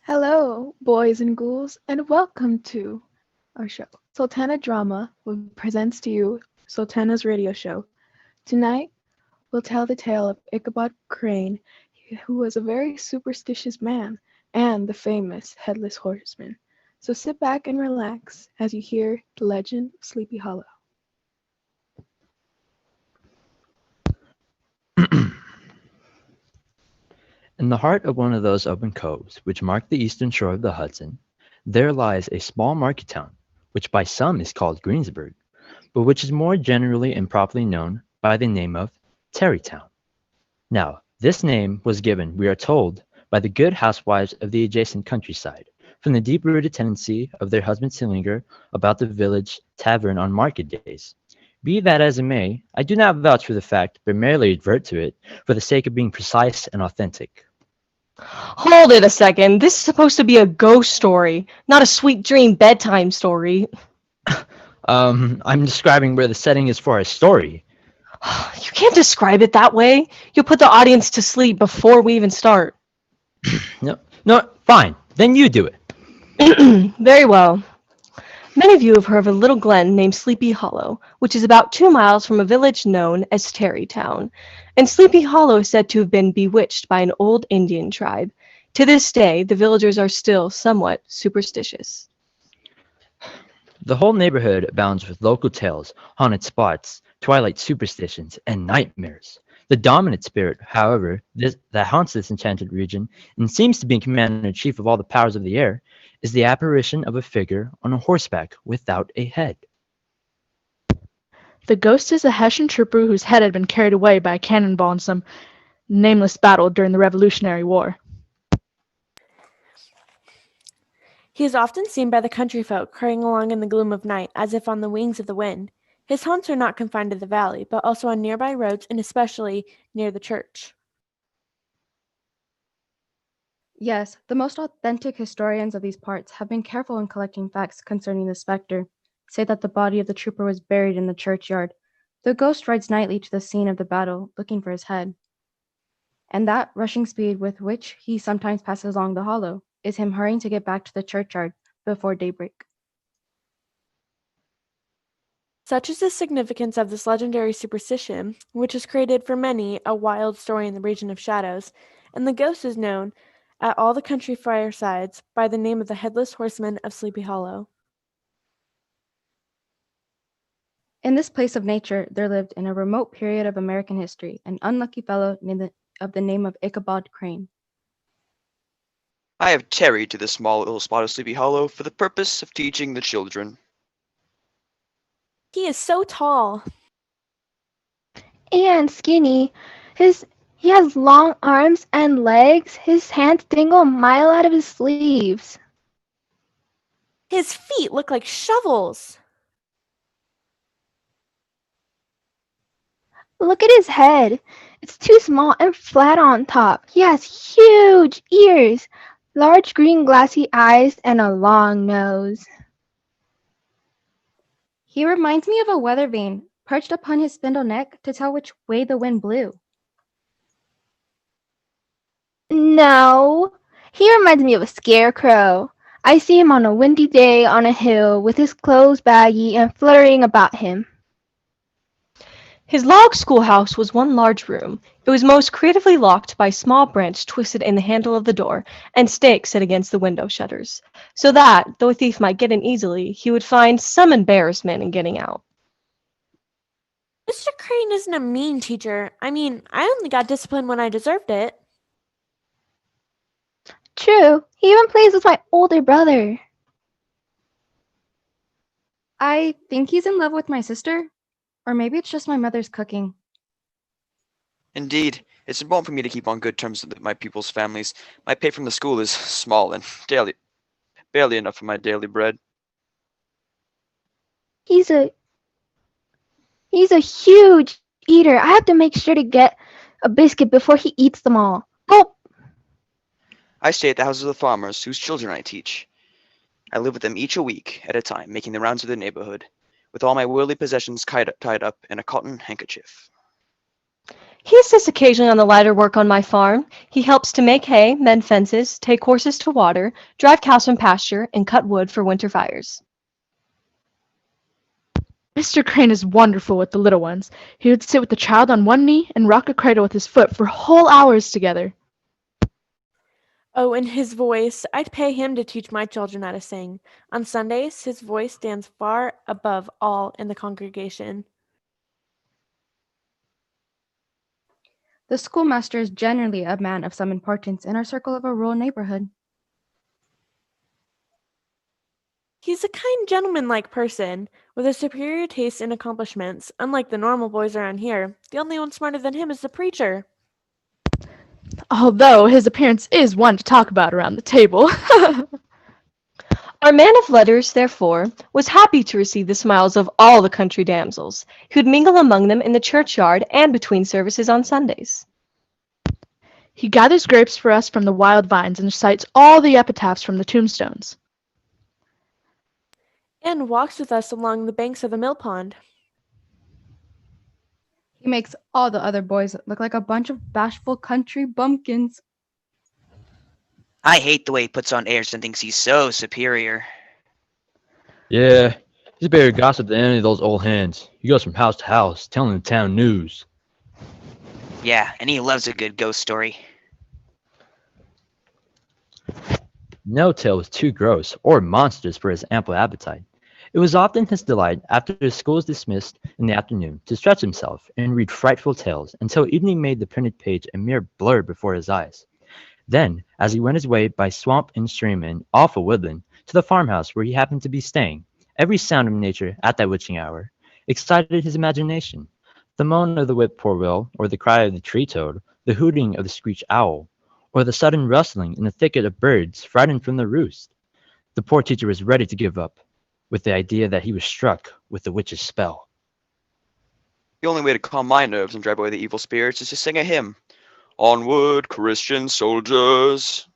Hello, boys and ghouls, and welcome to our show. Sultana Drama presents to you Sultana's radio show. Tonight, we'll tell the tale of Ichabod Crane, who was a very superstitious man, and the famous Headless Horseman. So sit back and relax as you hear the legend of Sleepy Hollow. In the heart of one of those open coves which mark the eastern shore of the Hudson, there lies a small market town, which by some is called Greensburg, but which is more generally and properly known by the name of Tarrytown. Now, this name was given, we are told, by the good housewives of the adjacent countryside, from the deep-rooted tendency of their husbands to linger about the village tavern on market days. Be that as it may, I do not vouch for the fact, but merely advert to it for the sake of being precise and authentic. Hold it a second. This is supposed to be a ghost story, not a sweet dream bedtime story. I'm describing where the setting is for a story. You can't describe it that way. You'll put the audience to sleep before we even start. No, fine. Then you do it. Very well. Many of you have heard of a little glen named Sleepy Hollow, which is about 2 miles from a village known as Tarrytown. And Sleepy Hollow is said to have been bewitched by an old Indian tribe. To this day, the villagers are still somewhat superstitious. The whole neighborhood abounds with local tales, haunted spots, twilight superstitions, and nightmares. The dominant spirit, however, that haunts this enchanted region, and seems to be commander-in-chief of all the powers of the air, is the apparition of a figure on a horseback without a head. The ghost is a Hessian trooper whose head had been carried away by a cannonball in some nameless battle during the Revolutionary War. He is often seen by the country folk hurrying along in the gloom of night as if on the wings of the wind. His haunts are not confined to the valley, but also on nearby roads and especially near the church. Yes, the most authentic historians of these parts have been careful in collecting facts concerning the spectre, say that the body of the trooper was buried in the churchyard. The ghost rides nightly to the scene of the battle, looking for his head. And that rushing speed with which he sometimes passes along the hollow is him hurrying to get back to the churchyard before daybreak. Such is the significance of this legendary superstition, which has created for many a wild story in the region of shadows, and the ghost is known at all the country firesides by the name of the Headless Horseman of Sleepy Hollow. In this place of nature, there lived in a remote period of American history an unlucky fellow of the name of Ichabod Crane. I have tarried to this small little spot of Sleepy Hollow for the purpose of teaching the children. He is so tall. And skinny. He has long arms and legs. His hands dangle a mile out of his sleeves. His feet look like shovels. Look at his head. It's too small and flat on top. He has huge ears, large green glassy eyes, and a long nose. He reminds me of a weather vane perched upon his spindle neck to tell which way the wind blew. No, he reminds me of a scarecrow. I see him on a windy day on a hill with his clothes baggy and fluttering about him. His log schoolhouse was one large room. It was most creatively locked by a small branch twisted in the handle of the door and stakes set against the window shutters, so that, though a thief might get in easily, he would find some embarrassment in getting out. Mr. Crane isn't a mean teacher. I mean, I only got disciplined when I deserved it. True, he even plays with my older brother. I think he's in love with my sister, or maybe it's just my mother's cooking. Indeed, it's important for me to keep on good terms with my pupils' families. My pay from the school is small and barely enough for my daily bread. He's a huge eater. I have to make sure to get a biscuit before he eats them all. Gulp! I stay at the houses of the farmers whose children I teach. I live with them each a week at a time, making the rounds of the neighborhood, with all my worldly possessions tied up in a cotton handkerchief. He assists occasionally on the lighter work on my farm. He helps to make hay, mend fences, take horses to water, drive cows from pasture, and cut wood for winter fires. Mr. Crane is wonderful with the little ones. He would sit with the child on one knee and rock a cradle with his foot for whole hours together. Oh, and his voice, I'd pay him to teach my children how to sing. On Sundays, his voice stands far above all in the congregation. The schoolmaster is generally a man of some importance in our circle of a rural neighborhood. He's a kind, gentleman-like person, with a superior taste and accomplishments. Unlike the normal boys around here, the only one smarter than him is the preacher. Although his appearance is one to talk about around the table. Our man of letters, therefore, was happy to receive the smiles of all the country damsels, who'd mingle among them in the churchyard and between services on Sundays. He gathers grapes for us from the wild vines and recites all the epitaphs from the tombstones. And walks with us along the banks of the mill pond. He makes all the other boys look like a bunch of bashful country bumpkins. I hate the way he puts on airs and thinks he's so superior. Yeah, he's better gossip than any of those old hens. He goes from house to house, telling the town news. Yeah, and he loves a good ghost story. No tale was too gross or monstrous for his ample appetite. It was often his delight, after his school was dismissed in the afternoon, to stretch himself and read frightful tales until evening made the printed page a mere blur before his eyes. Then, as he went his way by swamp and stream and awful woodland to the farmhouse where he happened to be staying, every sound of nature at that witching hour excited his imagination. The moan of the whippoorwill, or the cry of the tree-toad, the hooting of the screech owl, or the sudden rustling in the thicket of birds frightened from the roost. The poor teacher was ready to give up, with the idea that he was struck with the witch's spell. The only way to calm my nerves and drive away the evil spirits is to sing a hymn. Onward, Christian soldiers.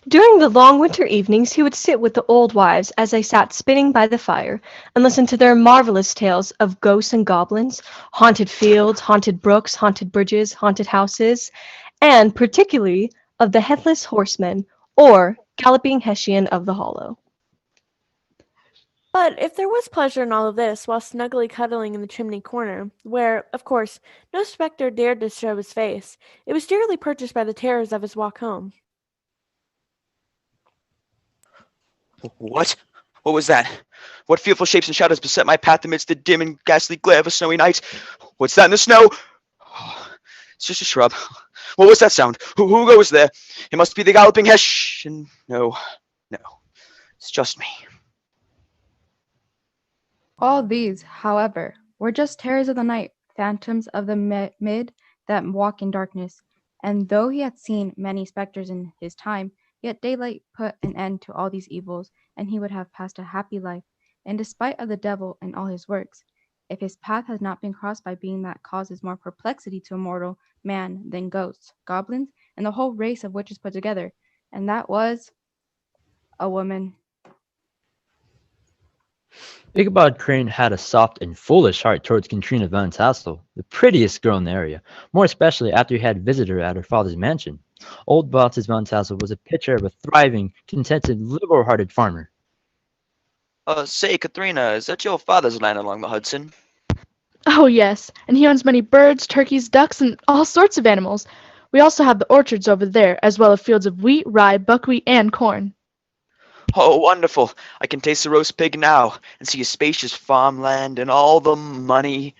During the long winter evenings, he would sit with the old wives as they sat spinning by the fire and listen to their marvelous tales of ghosts and goblins, haunted fields, haunted brooks, haunted bridges, haunted houses, and particularly of the headless horseman, or galloping Hessian of the Hollow. But if there was pleasure in all of this, while snugly cuddling in the chimney corner, where, of course, no spectre dared to show his face, it was dearly purchased by the terrors of his walk home. What? What was that? What fearful shapes and shadows beset my path amidst the dim and ghastly glare of a snowy night? What's that in the snow? Oh, it's just a shrub. What was that sound? Who goes there? It must be the galloping Hessian. No, it's just me. All these, however, were just terrors of the night, phantoms of the mid that walk in darkness. And though he had seen many spectres in his time, yet daylight put an end to all these evils, and he would have passed a happy life, in despite of the devil and all his works, if his path had not been crossed by being that causes more perplexity to a mortal man than ghosts, goblins, and the whole race of witches put together, and that was a woman. Ichabod Crane had a soft and foolish heart towards Katrina Van Tassel, the prettiest girl in the area, more especially after he had visited her at her father's mansion. Old Baltus Van Tassel was a picture of a thriving, contented, liberal-hearted farmer. Say, Katharina, is that your father's land along the Hudson? Oh, yes, and he owns many birds, turkeys, ducks, and all sorts of animals. We also have the orchards over there, as well as fields of wheat, rye, buckwheat, and corn. Oh, wonderful. I can taste the roast pig now and see a spacious farmland and all the money.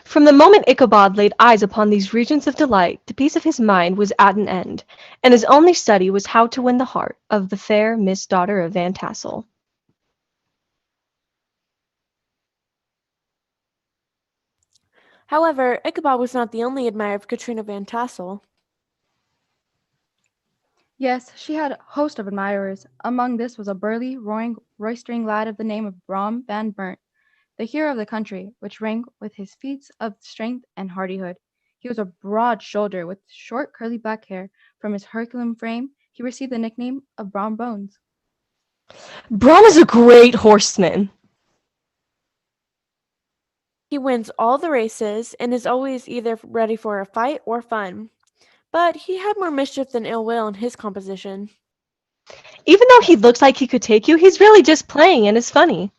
From the moment Ichabod laid eyes upon these regions of delight, the peace of his mind was at an end, and his only study was how to win the heart of the fair Miss Daughter of Van Tassel. However, Ichabod was not the only admirer of Katrina Van Tassel. Yes, she had a host of admirers. Among this was a burly, roistering lad of the name of Brom Van Burnt, the hero of the country, which rang with his feats of strength and hardihood. He was a broad shoulder with short curly black hair. From his Herculean frame, he received the nickname of Brom Bones. Brom is a great horseman. He wins all the races and is always either ready for a fight or fun. But he had more mischief than ill will in his composition. Even though he looks like he could take you, he's really just playing and is funny.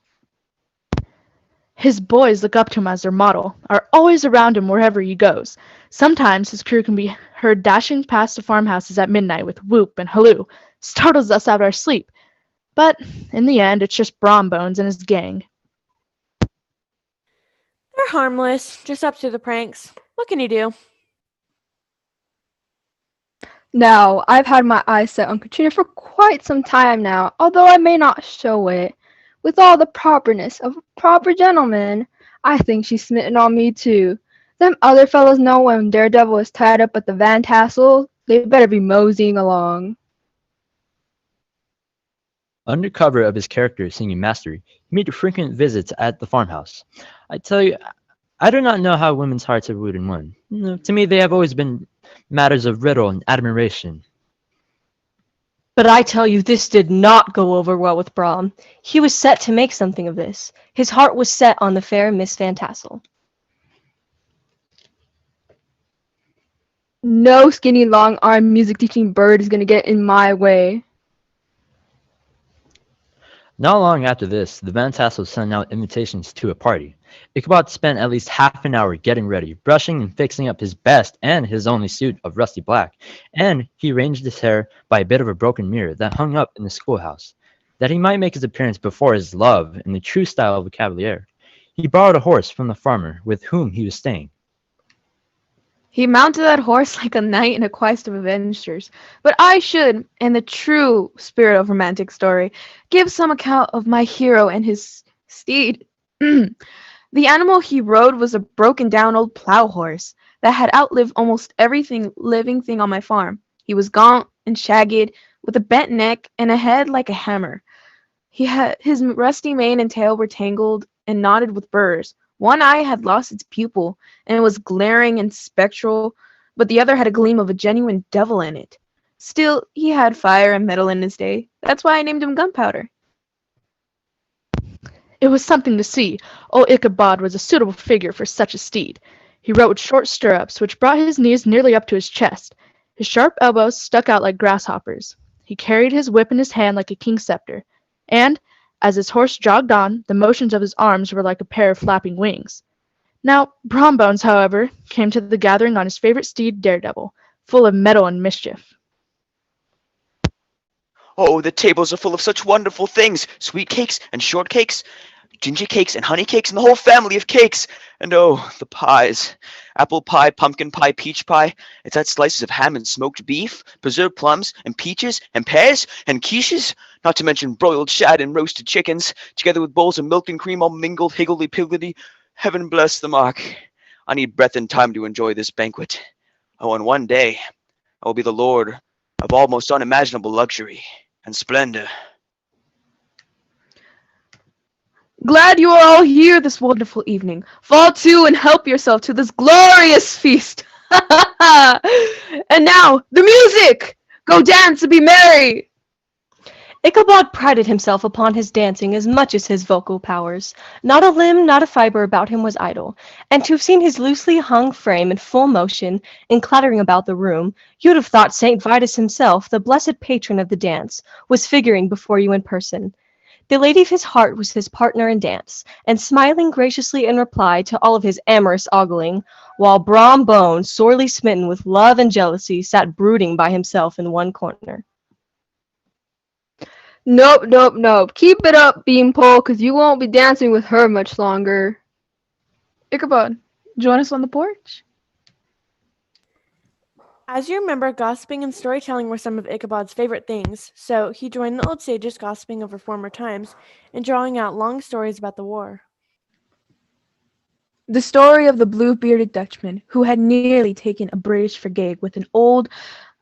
His boys look up to him as their model, are always around him wherever he goes. Sometimes his crew can be heard dashing past the farmhouses at midnight with whoop and halloo, startles us out of our sleep. But in the end, it's just Brom Bones and his gang. They're harmless, just up to the pranks. What can you do? Now, I've had my eyes set on Katrina for quite some time now, although I may not show it. With all the properness of a proper gentleman, I think she's smitten on me too. Them other fellows know when Daredevil is tied up at the Van Tassel, they better be moseying along. Under cover of his character singing mastery, he made frequent visits at the farmhouse. I tell you, I do not know how women's hearts are wooed and won. To me, they have always been matters of riddle and admiration. But I tell you, this did not go over well with Brom. He was set to make something of this. His heart was set on the fair Miss Van Tassel. No skinny long-armed music-teaching bird is going to get in my way. Not long after this, the Van Tassels sent out invitations to a party. Ichabod spent at least half an hour getting ready, brushing and fixing up his best and his only suit of rusty black, and he arranged his hair by a bit of a broken mirror that hung up in the schoolhouse, that he might make his appearance before his love in the true style of a cavalier. He borrowed a horse from the farmer with whom he was staying. He mounted that horse like a knight in a quest of adventures. But I should, in the true spirit of romantic story, give some account of my hero and his steed. The animal he rode was a broken-down old plow horse that had outlived almost everything living thing on my farm. He was gaunt and shagged, with a bent neck and a head like a hammer. His rusty mane and tail were tangled and knotted with burrs. One eye had lost its pupil and was glaring and spectral, but the other had a gleam of a genuine devil in it. Still, he had fire and metal in his day. That's why I named him Gunpowder. It was something to see. Old Ichabod was a suitable figure for such a steed. He rode with short stirrups, which brought his knees nearly up to his chest. His sharp elbows stuck out like grasshoppers. He carried his whip in his hand like a king's scepter, and, as his horse jogged on, the motions of his arms were like a pair of flapping wings. Now, Brom Bones, however, came to the gathering on his favorite steed, Daredevil, full of mettle and mischief. Oh, the tables are full of such wonderful things. Sweet cakes and shortcakes, ginger cakes and honey cakes, and the whole family of cakes. And oh, the pies. Apple pie, pumpkin pie, peach pie. It's got slices of ham and smoked beef, preserved plums and peaches and pears and quiches, not to mention broiled shad and roasted chickens, together with bowls of milk and cream all mingled higgledy-piggledy. Heaven bless the mark. I need breath and time to enjoy this banquet. Oh, and one day I will be the lord of almost unimaginable luxury and splendor. Glad you are all here this wonderful evening. Fall to and help yourself to this glorious feast. And now, the music! Go dance and be merry! Ichabod prided himself upon his dancing as much as his vocal powers. Not a limb, not a fiber about him was idle, and to have seen his loosely hung frame in full motion and clattering about the room, you'd have thought St. Vitus himself, the blessed patron of the dance, was figuring before you in person. The lady of his heart was his partner in dance, and smiling graciously in reply to all of his amorous ogling, while Brom Bones, sorely smitten with love and jealousy, sat brooding by himself in one corner. Nope. Keep it up, Beanpole, because you won't be dancing with her much longer. Ichabod, join us on the porch. As you remember, gossiping and storytelling were some of Ichabod's favorite things, so he joined the old sages gossiping over former times and drawing out long stories about the war. The story of the blue-bearded Dutchman who had nearly taken a British frigate with an old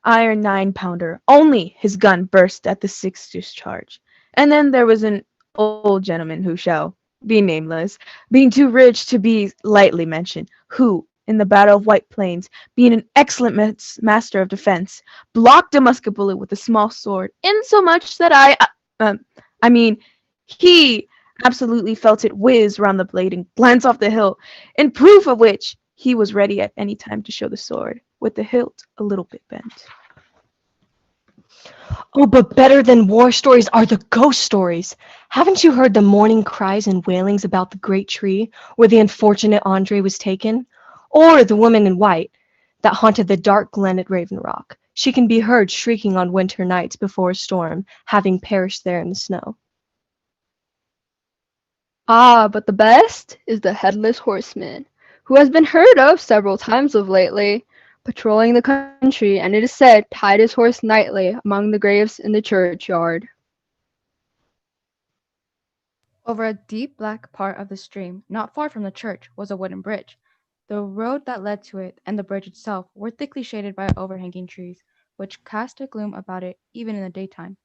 iron 9-pounder. Only his gun burst at the sixth discharge. And then there was an old gentleman who shall be nameless, being too rich to be lightly mentioned, who, in the Battle of White Plains, being an excellent master of defense, blocked a musket bullet with a small sword, insomuch that he absolutely felt it whiz round the blade and glance off the hilt, in proof of which he was ready at any time to show the sword, with the hilt a little bit bent. Oh, but better than war stories are the ghost stories. Haven't you heard the mourning cries and wailings about the great tree where the unfortunate Andre was taken? Or the woman in white that haunted the dark glen at Raven Rock? She can be heard shrieking on winter nights before a storm, having perished there in the snow. Ah, but the best is the Headless Horseman, who has been heard of several times of lately, patrolling the country, and it is said tied his horse nightly among the graves in the churchyard. Over a deep black part of the stream, not far from the church, was a wooden bridge. The road that led to it and the bridge itself were thickly shaded by overhanging trees, which cast a gloom about it even in the daytime,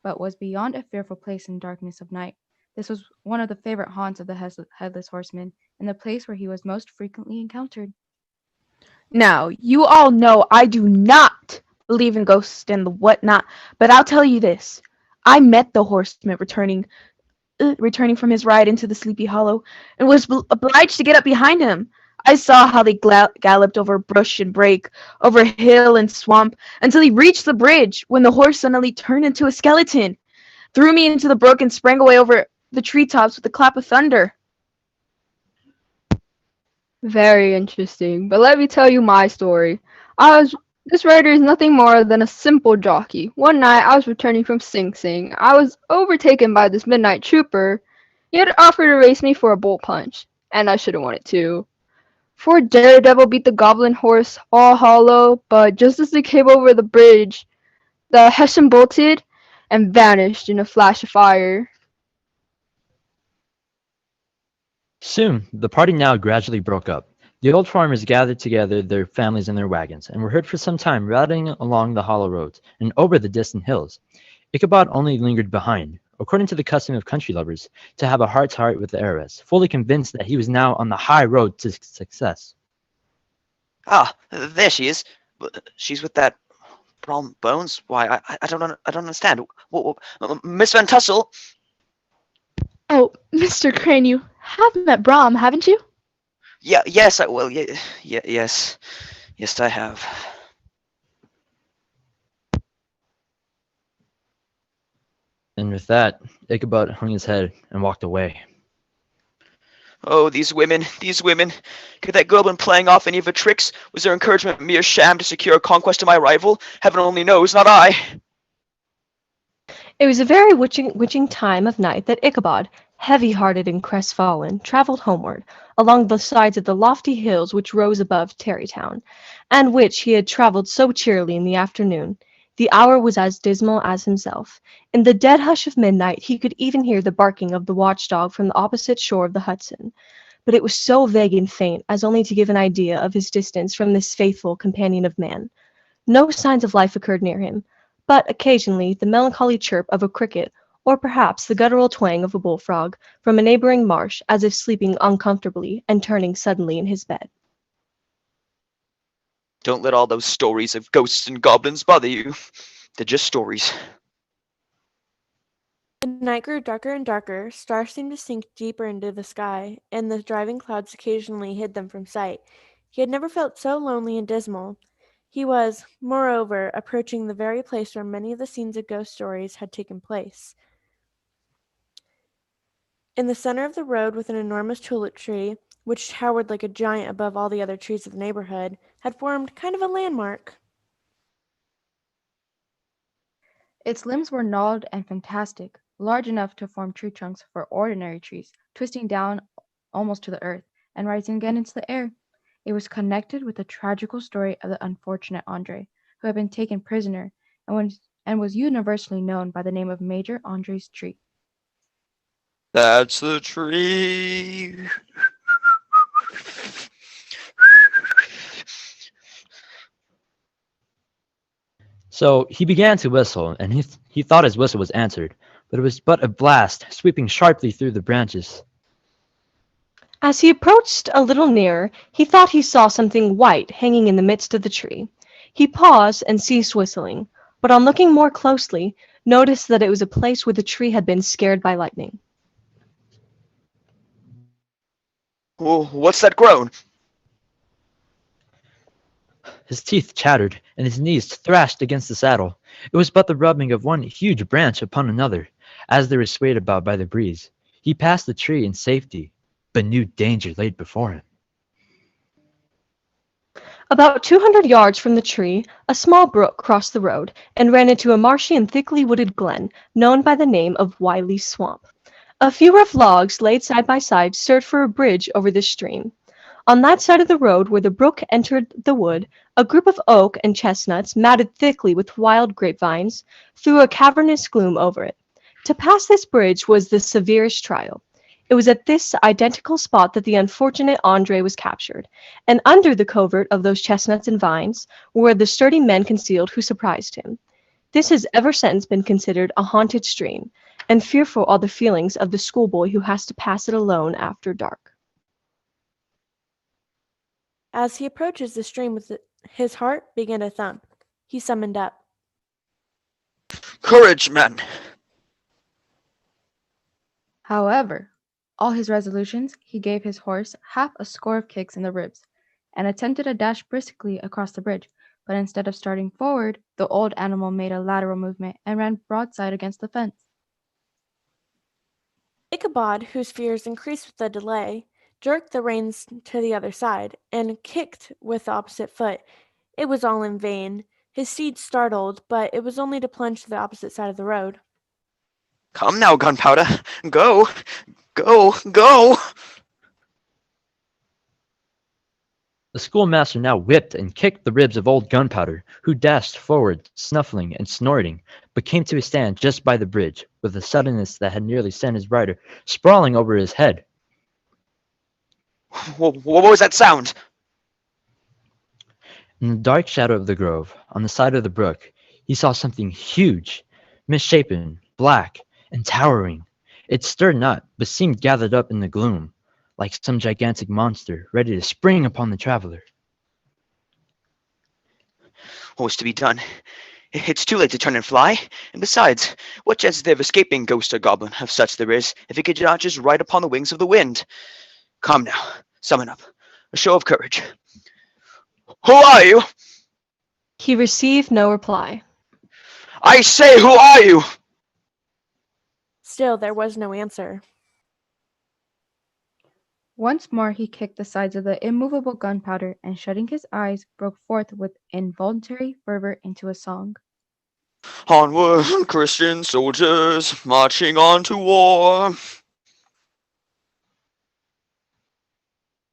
but was beyond a fearful place in the darkness of night. This was one of the favorite haunts of the Headless Horseman, and the place where he was most frequently encountered. Now, you all know I do not believe in ghosts and the whatnot, but I'll tell you this. I met the horseman returning from his ride into the Sleepy Hollow, and was obliged to get up behind him. I saw how they galloped over brush and brake, over hill and swamp, until he reached the bridge, when the horse suddenly turned into a skeleton, threw me into the brook, and sprang away over the treetops with a clap of thunder. Very interesting, but let me tell you my story. This rider is nothing more than a simple jockey. One night I was returning from Sing Sing. I was overtaken by this midnight trooper. He had offered to race me for a bull punch, and I should have wanted to. For Daredevil beat the goblin horse all hollow, but just as they came over the bridge, the Hessian bolted and vanished in a flash of fire. Soon, the party now gradually broke up. The old farmers gathered together their families in their wagons, and were heard for some time riding along the hollow roads and over the distant hills. Ichabod only lingered behind, according to the custom of country lovers, to have a heart-to-heart with the heiress, fully convinced that he was now on the high road to success. Ah, there she is. She's with that Brom Bones. Why, I don't understand. Miss Van Tussle. Oh, Mr. Crane, you have met Brom, haven't you? Yes, yes, I have. And with that, Ichabod hung his head and walked away. Oh, these women. Could that girl been playing off any of her tricks? Was their encouragement a mere sham to secure a conquest of my rival? Heaven only knows, not I. It was a very witching time of night that Ichabod, heavy-hearted and crestfallen, travelled homeward, along the sides of the lofty hills which rose above Tarrytown, and which he had travelled so cheerily in the afternoon. The hour was as dismal as himself. In the dead hush of midnight he could even hear the barking of the watchdog from the opposite shore of the Hudson, but it was so vague and faint as only to give an idea of his distance from this faithful companion of man. No signs of life occurred near him, but occasionally the melancholy chirp of a cricket, or perhaps the guttural twang of a bullfrog from a neighbouring marsh, as if sleeping uncomfortably and turning suddenly in his bed. Don't let all those stories of ghosts and goblins bother you. They're just stories. The night grew darker and darker, stars seemed to sink deeper into the sky, and the driving clouds occasionally hid them from sight. He had never felt so lonely and dismal. He was, moreover, approaching the very place where many of the scenes of ghost stories had taken place. In the center of the road, with an enormous tulip tree, which towered like a giant above all the other trees of the neighborhood, had formed kind of a landmark. Its limbs were gnarled and fantastic, large enough to form tree trunks for ordinary trees, twisting down almost to the earth and rising again into the air. It was connected with the tragical story of the unfortunate Andre, who had been taken prisoner and was universally known by the name of Major Andre's tree. That's the tree. So he began to whistle, and he thought his whistle was answered, but it was but a blast sweeping sharply through the branches. As he approached a little nearer, he thought he saw something white hanging in the midst of the tree. He paused and ceased whistling, but on looking more closely, noticed that it was a place where the tree had been scared by lightning. What's that groan? His teeth chattered, and his knees thrashed against the saddle. It was but the rubbing of one huge branch upon another, as they were swayed about by the breeze. He passed the tree in safety, but new danger lay before him. About 200 yards from the tree, a small brook crossed the road and ran into a marshy and thickly wooded glen known by the name of Wiley's Swamp. A few rough logs laid side by side served for a bridge over this stream. On that side of the road where the brook entered the wood, a group of oak and chestnuts, matted thickly with wild grapevines, threw a cavernous gloom over it. To pass this bridge was the severest trial. It was at this identical spot that the unfortunate Andre was captured, and under the covert of those chestnuts and vines were the sturdy men concealed who surprised him. This has ever since been considered a haunted stream, and fearful are the feelings of the schoolboy who has to pass it alone after dark. As he approaches the stream, his heart began to thump. He summoned up. Courage, men! However, all his resolutions, he gave his horse half a score of kicks in the ribs, and attempted a dash briskly across the bridge, but instead of starting forward, the old animal made a lateral movement and ran broadside against the fence. Ichabod, whose fears increased with the delay, jerked the reins to the other side, and kicked with the opposite foot. It was all in vain. His steed startled, but it was only to plunge to the opposite side of the road. Come now, Gunpowder. Go! Go! Go! The schoolmaster now whipped and kicked the ribs of old Gunpowder, who dashed forward, snuffling and snorting, but came to a stand just by the bridge, with a suddenness that had nearly sent his rider sprawling over his head. What was that sound? In the dark shadow of the grove, on the side of the brook, he saw something huge, misshapen, black, and towering. It stirred not, but seemed gathered up in the gloom, like some gigantic monster ready to spring upon the traveler. What was to be done? It's too late to turn and fly. And besides, what chance is there of escaping ghost or goblin, if such there is, if he could not just ride upon the wings of the wind? Come now, summon up. A show of courage. Who are you? He received no reply. I say, who are you? Still, there was no answer. Once more he kicked the sides of the immovable Gunpowder, and shutting his eyes, broke forth with involuntary fervor into a song. Onward, Christian soldiers, marching on to war.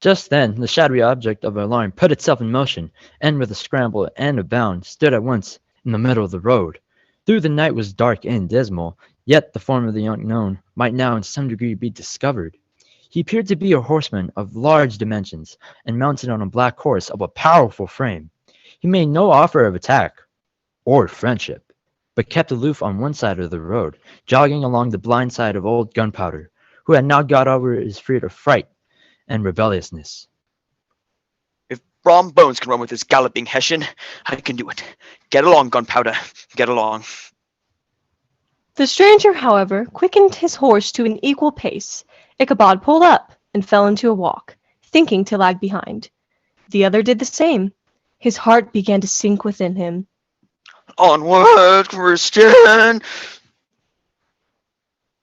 Just then, the shadowy object of alarm put itself in motion, and with a scramble and a bound, stood at once in the middle of the road. Though the night was dark and dismal, yet the form of the unknown might now in some degree be discovered. He appeared to be a horseman of large dimensions, and mounted on a black horse of a powerful frame. He made no offer of attack or friendship, but kept aloof on one side of the road, jogging along the blind side of old Gunpowder, who had now got over his fear of fright and rebelliousness. If Brom Bones can run with his galloping Hessian, I can do it. Get along, Gunpowder. Get along. The stranger, however, quickened his horse to an equal pace. Ichabod pulled up and fell into a walk, thinking to lag behind. The other did the same. His heart began to sink within him. Onward, Christian!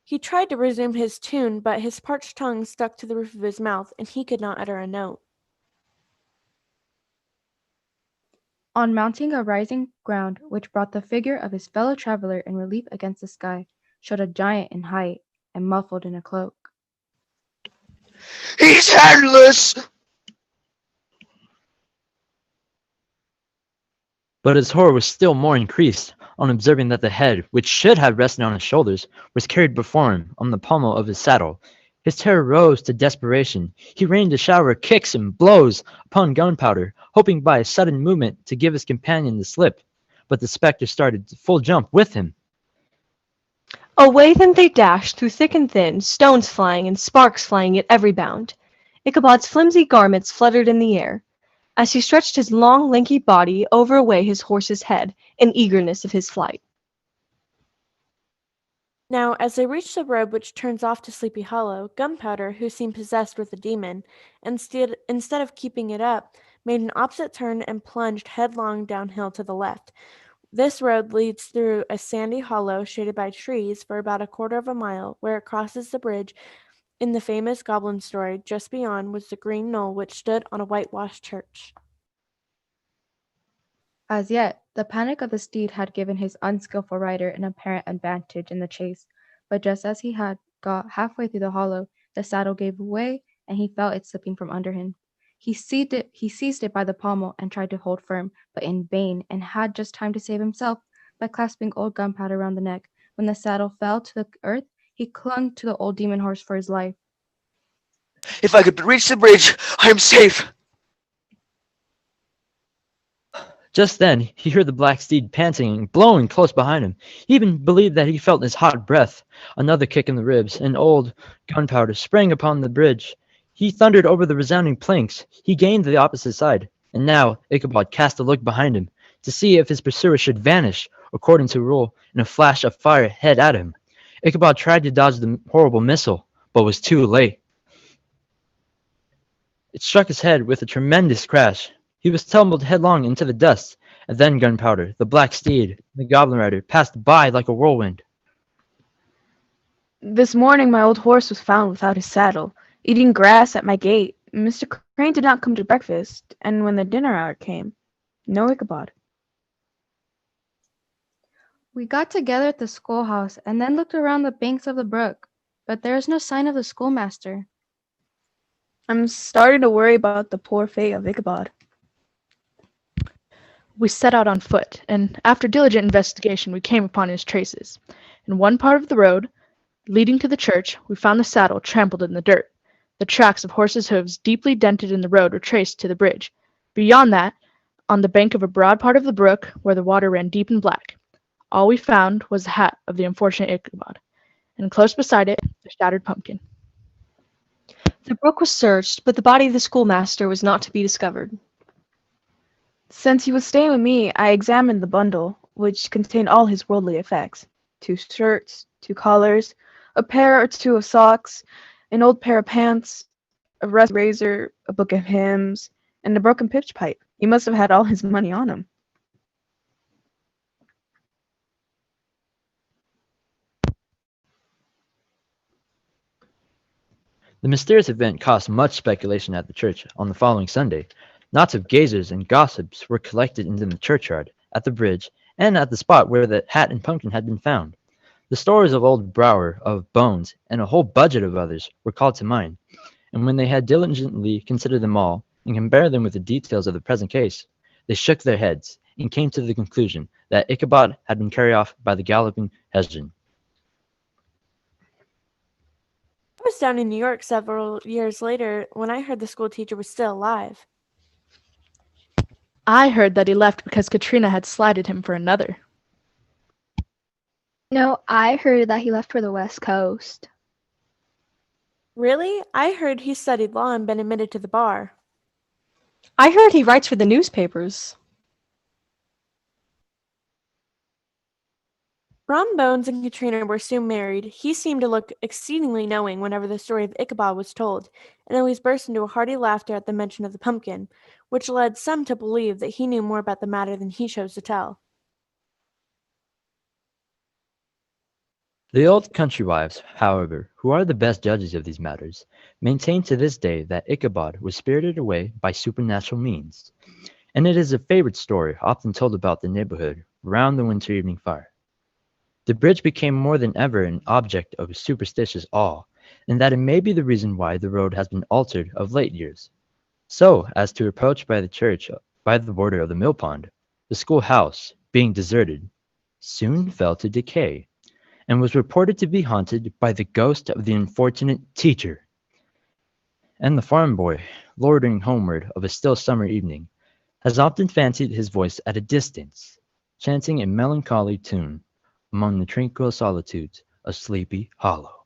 He tried to resume his tune, but his parched tongue stuck to the roof of his mouth, and he could not utter a note. On mounting a rising ground which brought the figure of his fellow traveler in relief against the sky, showed a giant in height and muffled in a cloak. He's headless! But his horror was still more increased on observing that the head, which should have rested on his shoulders, was carried before him on the pommel of his saddle. His terror rose to desperation. He rained a shower of kicks and blows upon Gunpowder, hoping by a sudden movement to give his companion the slip. But the spectre started to full jump with him. Away then they dashed through thick and thin, stones flying and sparks flying at every bound. Ichabod's flimsy garments fluttered in the air, as he stretched his long, lanky body over away his horse's head in eagerness of his flight. Now, as they reached the road which turns off to Sleepy Hollow, Gunpowder, who seemed possessed with a demon, instead of keeping it up, made an opposite turn and plunged headlong downhill to the left. This road leads through a sandy hollow shaded by trees for about a quarter of a mile, where it crosses the bridge in the famous goblin story. Just beyond was the green knoll which stood on a whitewashed church. As yet, the panic of the steed had given his unskillful rider an apparent advantage in the chase, but just as he had got halfway through the hollow, the saddle gave way, and he felt it slipping from under him. He seized it by the pommel and tried to hold firm, but in vain, and had just time to save himself by clasping old Gunpowder round the neck. When the saddle fell to the earth, he clung to the old demon horse for his life. If I could but reach the bridge, I am safe. Just then, he heard the black steed panting and blowing close behind him. He even believed that he felt his hot breath. Another kick in the ribs, and old Gunpowder sprang upon the bridge. He thundered over the resounding planks. He gained the opposite side, and now Ichabod cast a look behind him to see if his pursuer should vanish, according to rule, and a flash of fire head at him. Ichabod tried to dodge the horrible missile, but was too late. It struck his head with a tremendous crash. He was tumbled headlong into the dust, and then Gunpowder, the black steed, and the goblin rider passed by like a whirlwind. This morning my old horse was found without his saddle, eating grass at my gate. Mr. Crane did not come to breakfast, and when the dinner hour came, no Ichabod. We got together at the schoolhouse and then looked around the banks of the brook, but there is no sign of the schoolmaster. I'm starting to worry about the poor fate of Ichabod. We set out on foot, and after diligent investigation, we came upon his traces. In one part of the road, leading to the church, we found the saddle trampled in the dirt. The tracks of horses' hooves deeply dented in the road were traced to the bridge. Beyond that, on the bank of a broad part of the brook, where the water ran deep and black, all we found was the hat of the unfortunate Ichabod, and close beside it, the shattered pumpkin. The brook was searched, but the body of the schoolmaster was not to be discovered. Since he was staying with me, I examined the bundle, which contained all his worldly effects. 2 shirts, 2 collars, a pair or 2 of socks, an old pair of pants, a rusty razor, a book of hymns, and a broken pitch pipe. He must have had all his money on him. The mysterious event caused much speculation at the church on the following Sunday. Knots of gazers and gossips were collected in the churchyard, at the bridge, and at the spot where the hat and pumpkin had been found. The stories of old Brower, of Bones, and a whole budget of others were called to mind, and when they had diligently considered them all, and compared them with the details of the present case, they shook their heads, and came to the conclusion that Ichabod had been carried off by the galloping Hessian. I was down in New York several years later when I heard the school teacher was still alive. I heard that he left because Katrina had slighted him for another. No, I heard that he left for the West Coast. Really? I heard he studied law and been admitted to the bar. I heard he writes for the newspapers. Ron Bones and Katrina were soon married. He seemed to look exceedingly knowing whenever the story of Ichabod was told, and always burst into a hearty laughter at the mention of the pumpkin, which led some to believe that he knew more about the matter than he chose to tell. The old country wives, however, who are the best judges of these matters, maintain to this day that Ichabod was spirited away by supernatural means, and it is a favorite story often told about the neighborhood round the winter evening fire. The bridge became more than ever an object of superstitious awe, and that it may be the reason why the road has been altered of late years, so as to approach by the church by the border of the mill pond. The schoolhouse, being deserted, soon fell to decay, and was reported to be haunted by the ghost of the unfortunate teacher. And the farm boy, loitering homeward of a still summer evening, has often fancied his voice at a distance, chanting a melancholy tune among the tranquil solitudes of Sleepy Hollow.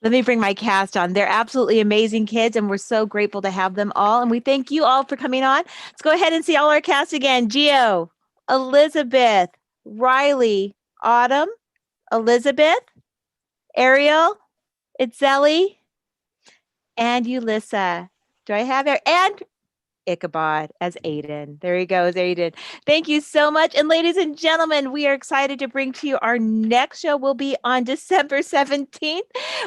Let me bring my cast on. They're absolutely amazing kids, and we're so grateful to have them all. And we thank you all for coming on. Let's go ahead and see all our cast again. Gio, Elizabeth, Riley, Autumn, Elizabeth, Ariel, Itzeli, and Ulissa. Do I have it? And Ichabod as Aiden. There he goes, Aiden. Thank you so much. And ladies and gentlemen, we are excited to bring to you our next show will be on December 17th.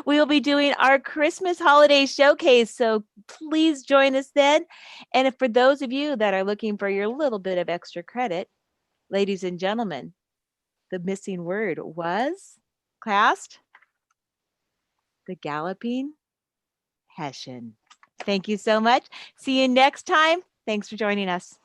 We will be doing our Christmas holiday showcase. So please join us then. And if for those of you that are looking for your little bit of extra credit, ladies and gentlemen, the missing word was cast the Galloping Hessian. Thank you so much. See you next time. Thanks for joining us.